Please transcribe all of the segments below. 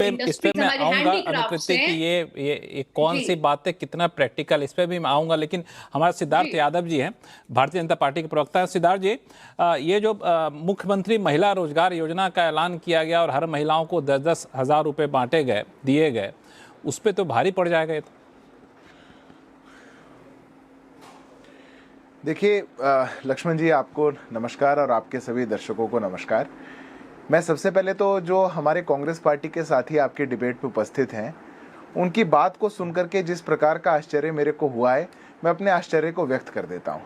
इस पे मैं हमारे आऊंगा हैंडीक्राफ्ट्स अनुकृति की ये कौन सी बात है, कितना प्रैक्टिकल, इस पे भी मैं आऊंगा। लेकिन हमारा सिद्धार्थ यादव जी हैं, भारतीय जनता पार्टी के प्रवक्ता हैं। सिद्धार्थ जी, ये जो मुख्यमंत्री महिला रोजगार योजना का ऐलान किया गया और हर महिलाओं को 10-10 हज़ार रुपये बांटे गए, दिए गए, उस पर तो भारी पड़ जाएगा ये तो। देखिए लक्ष्मण जी, आपको नमस्कार और आपके सभी दर्शकों को नमस्कार। मैं सबसे पहले तो जो हमारे कांग्रेस पार्टी के साथी आपके डिबेट पे उपस्थित हैं, उनकी बात को सुनकर के जिस प्रकार का आश्चर्य मेरे को हुआ है, मैं अपने आश्चर्य को व्यक्त कर देता हूं।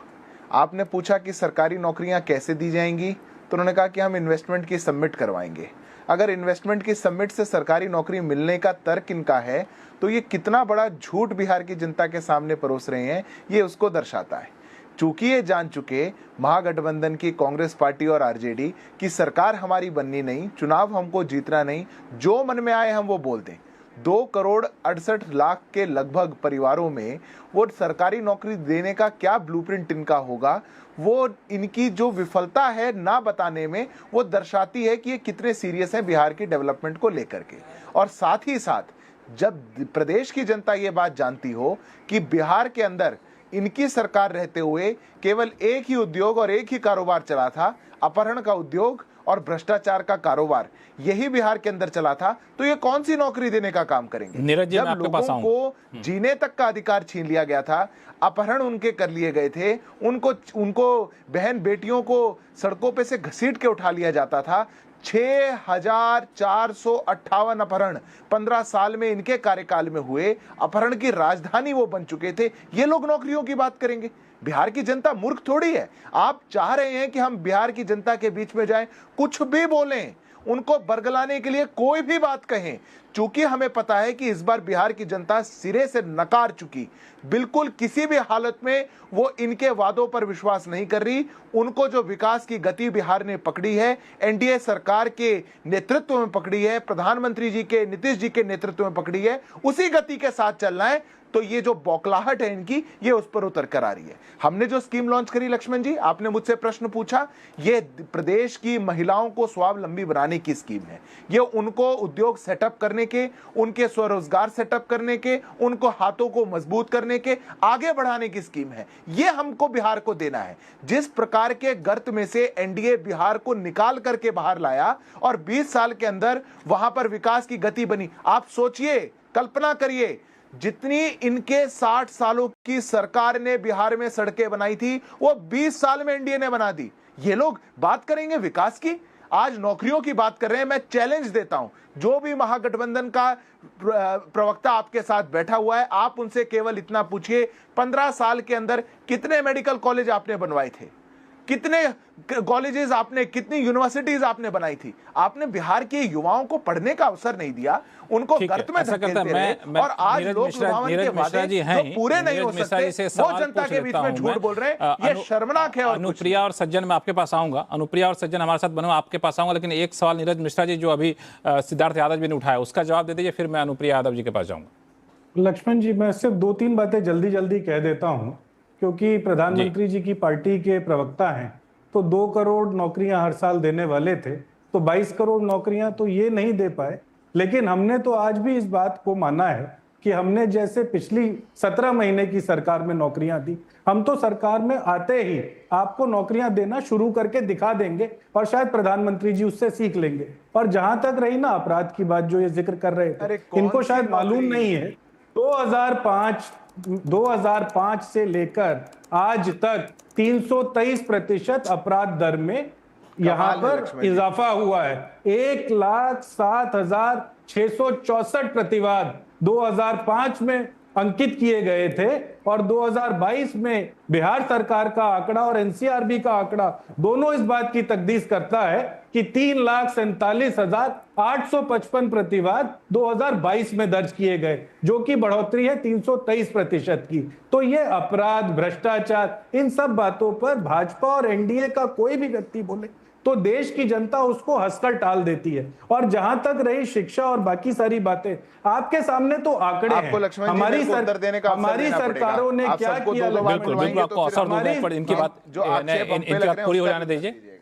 आपने पूछा कि सरकारी नौकरियां कैसे दी जाएंगी, तो उन्होंने कहा कि हम इन्वेस्टमेंट की सबमिट करवाएंगे। अगर इन्वेस्टमेंट की सबमिट से सरकारी नौकरी मिलने का तर्क इनका है, तो ये कितना बड़ा झूठ बिहार की जनता के सामने परोस रहे हैं, ये उसको दर्शाता है। चूंकि ये जान चुके महागठबंधन की कांग्रेस पार्टी और आरजेडी की सरकार हमारी बननी नहीं, चुनाव हमको जीतना नहीं, जो मन में आए हम वो बोल दें। 2 करोड़ 68 लाख के लगभग परिवारों में वो सरकारी नौकरी देने का क्या ब्लूप्रिंट इनका होगा, वो इनकी जो विफलता है ना बताने में, वो दर्शाती है कि ये कितने सीरियस हैं बिहार की डेवलपमेंट को लेकर के। और साथ ही साथ जब प्रदेश की जनता ये बात जानती हो कि बिहार के अंदर इनकी सरकार रहते हुए केवल एक ही उद्योग और एक ही कारोबार चला था, अपहरण का उद्योग और भ्रष्टाचार का कारोबार, यही बिहार के अंदर चला था, तो ये कौन सी नौकरी देने का काम करेंगे? जब लोगों को जीने तक का अधिकार छीन लिया गया था, अपहरण उनके कर लिए गए थे, उनको बहन बेटियों को सड़कों पे से घसीट के उठा लिया जाता था। 6458 अपहरण 15 साल में इनके कार्यकाल में हुए, अपहरण की राजधानी वो बन चुके थे। ये लोग नौकरियों की बात करेंगे? बिहार की जनता मूर्ख थोड़ी है। आप चाह रहे हैं कि हम बिहार की जनता के बीच में जाएं, कुछ भी बोलें, उनको बरगलाने के लिए कोई भी बात कहें। चूंकि हमें पता है कि इस बार बिहार की जनता सिरे से नकार चुकी, बिल्कुल किसी भी हालत में वो इनके वादों पर विश्वास नहीं कर रही। उनको जो विकास की गति बिहार ने पकड़ी है, एनडीए सरकार के नेतृत्व में पकड़ी है, प्रधानमंत्री जी के, नीतीश जी के नेतृत्व में पकड़ी है, उसी गति के साथ चलना है। तो ये जो बौखलाहट है इनकी, ये उस पर उतर कर आ रही है। हमने जो स्कीम लॉन्च करी, लक्ष्मण जी, आपने मुझसे प्रश्न पूछा, ये प्रदेश की महिलाओं को स्वावलंबी बनाने की स्कीम है। ये उनको उद्योग सेटअप करने के, उनके स्वरोजगार सेटअप करने के, उनको हाथों को मजबूत करने के, आगे बढ़ाने की स्कीम है। ये हमको बिहार को देना है। जिस प्रकार के गर्त में से एनडीए बिहार को निकाल करके बाहर लाया और 20 साल के अंदर वहां पर विकास की गति बनी, आप सोचिए, कल्पना करिए, जितनी इनके 60 सालों की सरकार ने बिहार में सड़कें बनाई थी, वो 20 साल में एनडीए ने बना दी। ये लोग बात करेंगे विकास की, आज नौकरियों की बात कर रहे हैं। मैं चैलेंज देता हूं, जो भी महागठबंधन का प्रवक्ता आपके साथ बैठा हुआ है, आप उनसे केवल इतना पूछिए, 15 साल के अंदर कितने मेडिकल कॉलेज आपने बनवाए थे, कितने कॉलेजेस आपने, कितनी यूनिवर्सिटीज आपने बनाई थी? आपने बिहार के युवाओं को पढ़ने का अवसर नहीं दिया, उनको गर्त में धकेलते रहे। और आज लोग लुभावन के वादे जो पूरे नहीं हो सकते, वो जनता के बीच में झूठ बोल रहे हैं। ये शर्मनाक है। और अनुप्रिया और सज्जन, मैं आपके पास आऊंगा, अनुप्रिया और सज्जन हमारे साथ बनो, आपके पास आऊंगा, लेकिन एक सवाल नीरज मिश्रा जी जो अभी सिद्धार्थ यादव जी ने उठाया, उसका जवाब दे दीजिए, फिर मैं अनुप्रिया यादव जी के पास जाऊंगा। लक्ष्मण जी, मैं सिर्फ 2-3 बातें जल्दी जल्दी कह देता हूं, क्योंकि प्रधानमंत्री जी की पार्टी के प्रवक्ता हैं, तो 2 करोड़ नौकरियां हर साल देने वाले थे, तो 22 करोड़ नौकरियां तो ये नहीं दे पाए। लेकिन हमने तो आज भी इस बात को माना है कि हमने जैसे पिछली 17 महीने की सरकार में नौकरियां दी, हम तो सरकार में आते ही आपको नौकरियां देना शुरू करके दिखा देंगे, और शायद प्रधानमंत्री जी उससे सीख लेंगे। और जहां तक रही ना अपराध की बात, जो ये जिक्र कर रहे थे, इनको शायद मालूम नहीं है, 2005 से लेकर आज तक 323% अपराध दर में यहाँ पर इजाफा हुआ है। 1,07,664 प्रतिवाद 2005 में अंकित किए गए थे, और 2022 में बिहार सरकार का आंकड़ा और एनसीआरबी का आंकड़ा दोनों इस बात की तकदीस करता है कि 3,47,855 प्रतिवाद 2022 में दर्ज किए गए, जो कि बढ़ोतरी है 323% की। तो ये अपराध, भ्रष्टाचार, इन सब बातों पर भाजपा और एनडीए का कोई भी व्यक्ति बोले तो देश की जनता उसको हंसकर टाल देती है। और जहां तक रही शिक्षा और बाकी सारी बातें, आपके सामने तो आंकड़े हैं। हमारी सरकारों ने क्या किया, इनकी बात पूरी हो जाने दीजिए।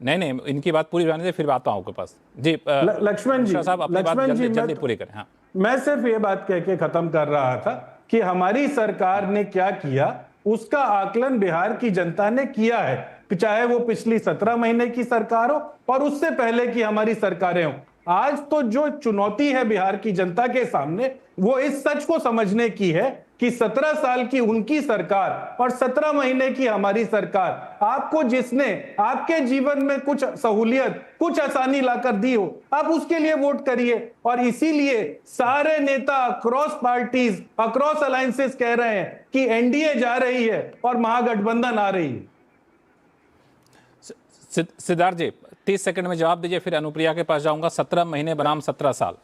नहीं, इनकी बात पूरी होने से फिर आता हूं आपके पास। जी लक्ष्मण जी, साहब अपनी बात जल्दी पूरी करें। हाँ, मैं सिर्फ ये बात कह के खत्म कर रहा था कि हमारी सरकार ने क्या किया उसका आकलन बिहार की जनता ने किया है, चाहे वो पिछली 17 महीने की सरकार हो और उससे पहले की हमारी सरकारें हो। आज तो जो चुनौती है बिहार की जनता के सामने वो इस सच को समझने की है कि 17 साल की उनकी सरकार और 17 महीने की हमारी सरकार, आपको जिसने आपके जीवन में कुछ सहूलियत, कुछ आसानी लाकर दी हो, आप उसके लिए वोट करिए। और इसीलिए सारे नेता अक्रॉस पार्टीज, अक्रॉस अलायंसेस कह रहे हैं कि एनडीए जा रही है और महागठबंधन आ रही है। सिद्धार्थ जी 30 सेकंड में जवाब दीजिए, फिर अनुप्रिया के पास जाऊंगा। 17 महीने बनाम 17 साल।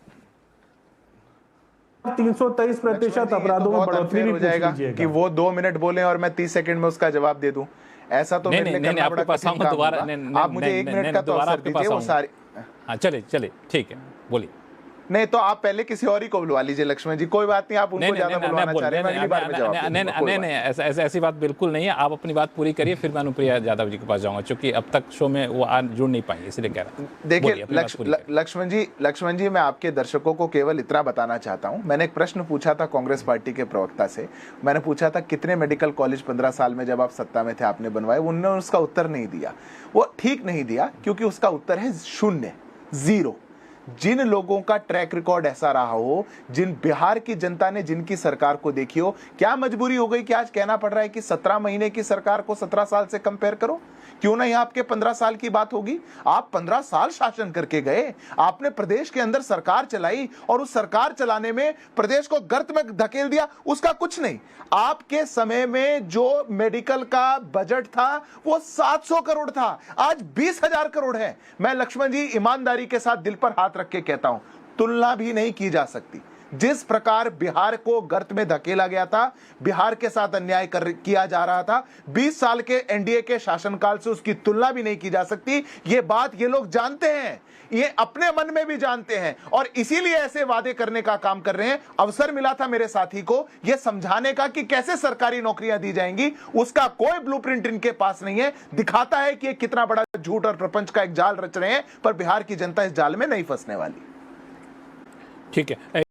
323% अपराधों में बढ़ोतरी भी हो जाएगा कि वो 2 मिनट बोले और मैं 30 सेकंड में उसका जवाब दे दूं। ऐसा तो मेरे लिए करना बड़ा कठिन काम होगा। आप मुझे 1 मिनट का तो अवसर दीजिए। वो सारी हाँ चलिए ठीक है, बोलिए। नहीं तो आप पहले किसी और ही को बुलवा लीजिए लक्ष्मण जी, कोई बात नहीं, आप उनको ज्यादा बुलवाना चाह रहे हैं, मैं अगली बार में जवाब दूंगा। नहीं, ऐसी बात बिल्कुल नहीं है। आप अपनी बात पूरी करिए, फिर मैं अनुप्रिया यादव जी के पास जाऊंगा, क्योंकि अब तक शो में वो जुड़ नहीं पाई, इसलिए कह रहा हूं। देखिए लक्ष्मण जी, मैं आपके दर्शकों को केवल इतना बताना चाहता हूं। मैंने एक प्रश्न पूछा था कांग्रेस पार्टी के प्रवक्ता से। मैंने पूछा था कितने मेडिकल कॉलेज 15 साल में जब आप सत्ता में थे आपने बनवाए। उन्होंने उसका उत्तर नहीं दिया। वो ठीक नहीं दिया क्योंकि उसका उत्तर है 0, 0। जिन लोगों का ट्रैक रिकॉर्ड ऐसा रहा हो, जिन बिहार की जनता ने जिनकी सरकार को देखी हो, क्या मजबूरी हो गई कि आज कहना पड़ रहा है कि 17 महीने की सरकार को 17 साल से कंपेयर करो? क्यों ना यहां आपके 15 साल की बात होगी? आप 15 साल शासन करके गए, आपने प्रदेश के अंदर सरकार चलाई और उस सरकार चलाने में प्रदेश को गर्त में धकेल दिया, उसका कुछ नहीं। आपके समय में जो मेडिकल का बजट था वो 700 करोड़ था, आज 20,000 करोड़ है। मैं लक्ष्मण जी ईमानदारी के साथ दिल पर हाथ रख के कहता हूं, तुलना भी नहीं की जा सकती। जिस प्रकार बिहार को गर्त में धकेला गया था, बिहार के साथ अन्याय किया जा रहा था, 20 साल के एनडीए के शासनकाल से उसकी तुलना भी नहीं की जा सकती। ये बात ये लोग जानते हैं, ये अपने मन में भी जानते हैं और इसीलिए ऐसे वादे करने का काम कर रहे हैं। अवसर मिला था मेरे साथी को यह समझाने का कि कैसे सरकारी नौकरियां दी जाएंगी, उसका कोई ब्लूप्रिंट इनके पास नहीं है। दिखाता है कि ये कितना बड़ा झूठ और प्रपंच का एक जाल रच रहे हैं, पर बिहार की जनता इस जाल में नहीं फंसने वाली। ठीक है।